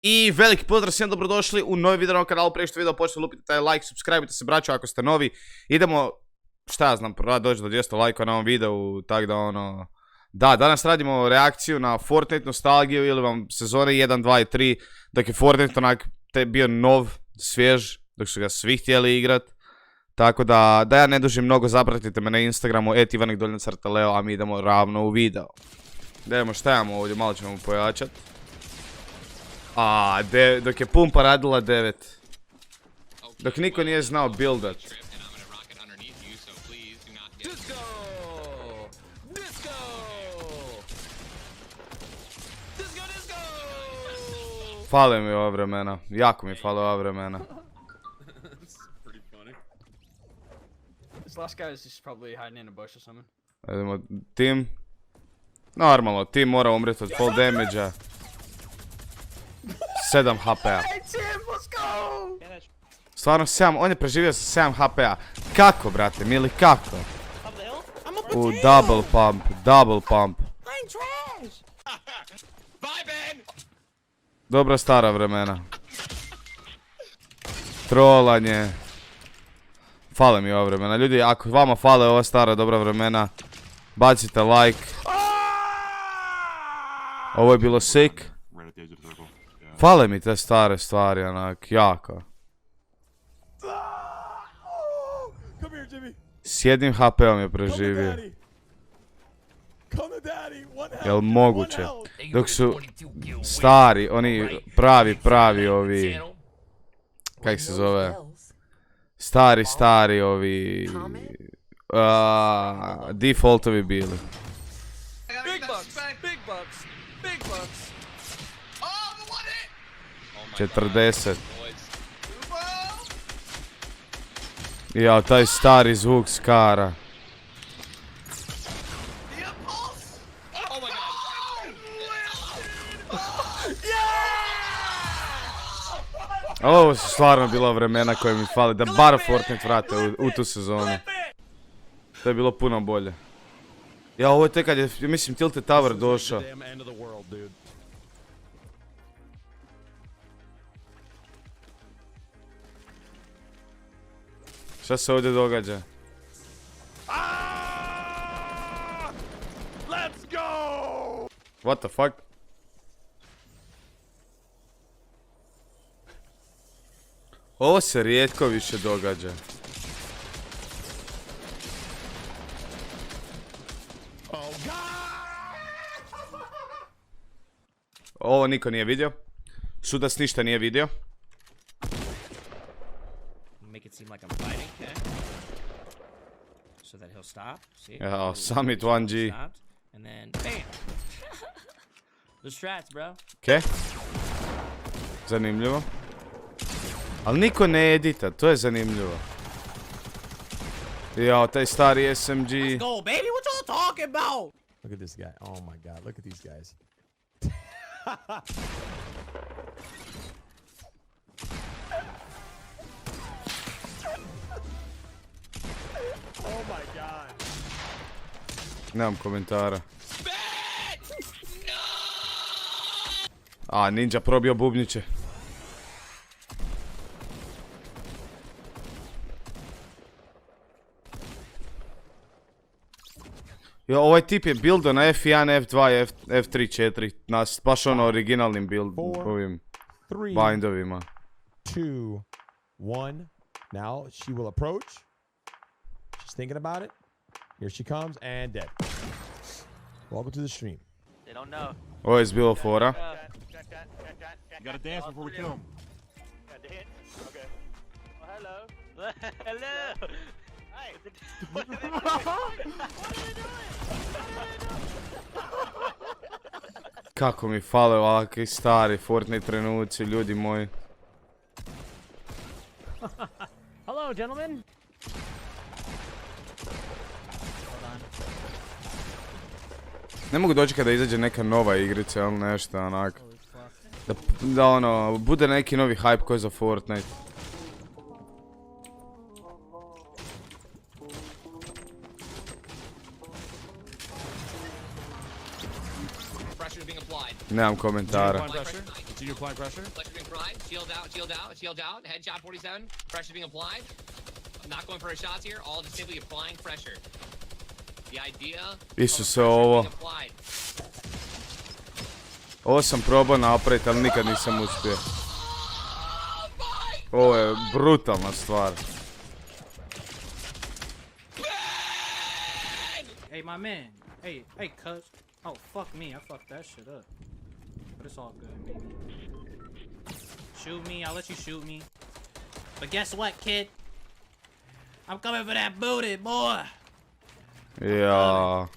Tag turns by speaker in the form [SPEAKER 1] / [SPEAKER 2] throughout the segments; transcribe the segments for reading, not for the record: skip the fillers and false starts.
[SPEAKER 1] I veliki pozdrav, svim dobrodošli u novi video na kanalu. Prije što video počnete, lupite taj like, subscribe-ite se braćo ako ste novi. Idemo, šta ja znam, prvo doći do 200 lajka na ovom videu, tak da ono... Da, danas radimo reakciju na Fortnite nostalgiju ili vam sezone 1, 2 i 3. Dok je Fortnite onak bio nov, svjež, dok su ga svi htjeli igrat. Tako da ja ne dužim mnogo, zapratite me na Instagramu @ivanik_leo, a mi idemo ravno u video. Idemo, šta imamo ovdje, malo ćemo pojačat. Dok je pumpa radila 9. Dok niko nije znao buildat. Fale mi ova vremena, jako mi fale ova vremena.
[SPEAKER 2] This last guy is just probably hiding in a bush or something.
[SPEAKER 1] Idemo, Tim. Normalno, Tim mora umreti od full damage-a. 7 HP-a. Stvarno 7, on je preživio sa 7 HP-a. Kako, brate, mili, kako? U, double pump. Dobra stara vremena. Trolanje. Fale mi ova vremena. Ljudi, ako vama fale ova stara dobra vremena, bacite like. Ovo je bilo sick. Fale mi te stare stvari, onak, jako. S jednim HP-om je preživio. Jel moguće? Dok su stari, oni pravi ovi... Kak se zove? Stari ovi... Defaultovi bili.
[SPEAKER 2] Big bucks.
[SPEAKER 1] 40. Jao, taj stari zvuk skara. Ovo su stvarno bila vremena koje mi fali, da bar Fortnite vrate u tu sezonu. To je bilo puno bolje. Ja, ovo je tek kad je, mislim, Tilted Tower došao. Šta se ovdje događa? What the fuck? Ovo se rijetko više događa. Ovo niko nije vidio. Sudac ništa nije vidio.
[SPEAKER 3] Make it seem like I'm fighting, okay? So that he'll stop. See?
[SPEAKER 1] Ja, Summit 1G.
[SPEAKER 3] Stopped, and then bam. The strats, bro.
[SPEAKER 1] Okej. Zanimljivo. Ali niko ne edita, to je zanimljivo. Jao, taj stari SMG.
[SPEAKER 3] Let's go, baby. What y'all talking about?
[SPEAKER 4] Look at this guy. Oh my god, look at these guys. Oh my god.
[SPEAKER 1] Nemam komentara. A, Ninja probio bubnjiće. Jo, ovaj tip je buildo na F1, F2, F3, 4. Nas baš ono originalnim ovim bindovima.
[SPEAKER 4] 2, 1. Now she will approach. She's thinking about it. Here she comes and dead. Welcome to the stream.
[SPEAKER 5] They don't know.
[SPEAKER 1] Ovo je bilo fora.
[SPEAKER 6] You gotta dance before we kill him.
[SPEAKER 5] Got the hit. Okay. Well, hello. Hello. Hey. What are they doing?
[SPEAKER 1] Kako mi fale ovakvi stari Fortnite trenuci, ljudi moji.
[SPEAKER 3] Hello, gentlemen.
[SPEAKER 1] Ne mogu dočekati da izađe neka nova igrica ili nešto onak. Da ono, bude neki novi hype koji za Fortnite. Nemam komentara.
[SPEAKER 6] So you applying pressure?
[SPEAKER 7] Pressure being applied. Shield out, shield out, shield out. Headshot 47. Pressure being applied. I'm not going for shots here. All just simply applying pressure. The idea of
[SPEAKER 1] Isuse,
[SPEAKER 7] pressure
[SPEAKER 1] ovo.
[SPEAKER 7] being applied.
[SPEAKER 1] Ovo sam probao napraviti, ali nikad nisam uspio. Ovo je brutalna stvar.
[SPEAKER 8] Hey, my man. Hey, cuz. Oh, fuck me. I fucked that shit up. But it's all good, baby. Shoot me. I'll let you shoot me. But guess what, kid? I'm coming for that booty, boy.
[SPEAKER 1] Ja.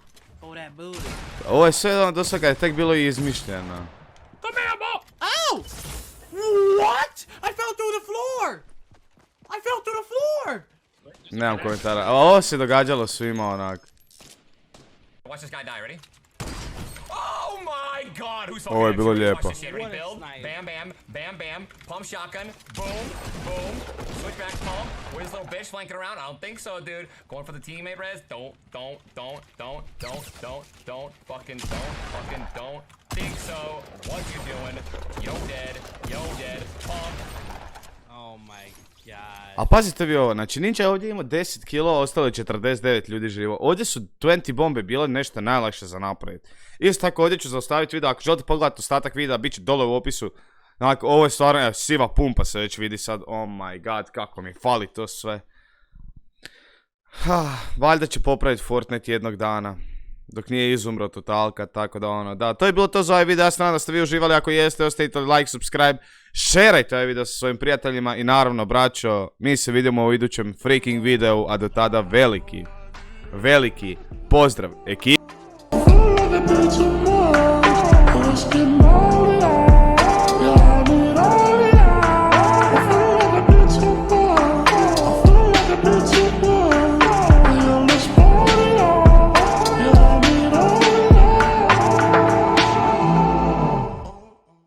[SPEAKER 8] For that booty.
[SPEAKER 1] Ovo je sve do sada je tek bilo i izmišljeno.
[SPEAKER 8] Come here, boy. Oh! What? I fell through the floor. I fell through the floor.
[SPEAKER 1] Nemam komentara. A ovo se događalo svima onak.
[SPEAKER 7] Watch this guy die, ready? Oh my god, who's
[SPEAKER 1] Ovo je bilo lijepo.
[SPEAKER 7] Watch this shit, ready, build, bam, bam, bam, bam, pump shotgun, boom, boom, switch back to pump, where's this little bitch flanking around? I don't think so, dude. Going for the teammate res, don't think so. What you doing? Yo dead, pump.
[SPEAKER 3] Oh my god.
[SPEAKER 1] A pazite vi ovo, znači Ninja je ovdje imao 10 kilo, ostalo je 49 ljudi živo. Ovdje su 20 bombe bile nešto najlakše za napraviti. Isto tako ovdje ću zaustaviti video, ako želite pogledati ostatak videa, bit će dole u opisu. Znači, ovo je stvarno siva pumpa se već vidi sad, oh my god, kako mi fali to sve. Valjda će popraviti Fortnite jednog dana. Dok nije izumro totalka, tako da ono, da, to je bilo to za ovaj video, ja se nadam da ste vi uživali, ako jeste, ostavite like, subscribe, šerajte ovaj video sa svojim prijateljima i naravno, braćo, mi se vidimo u idućem freaking videu, a do tada veliki pozdrav ekipi.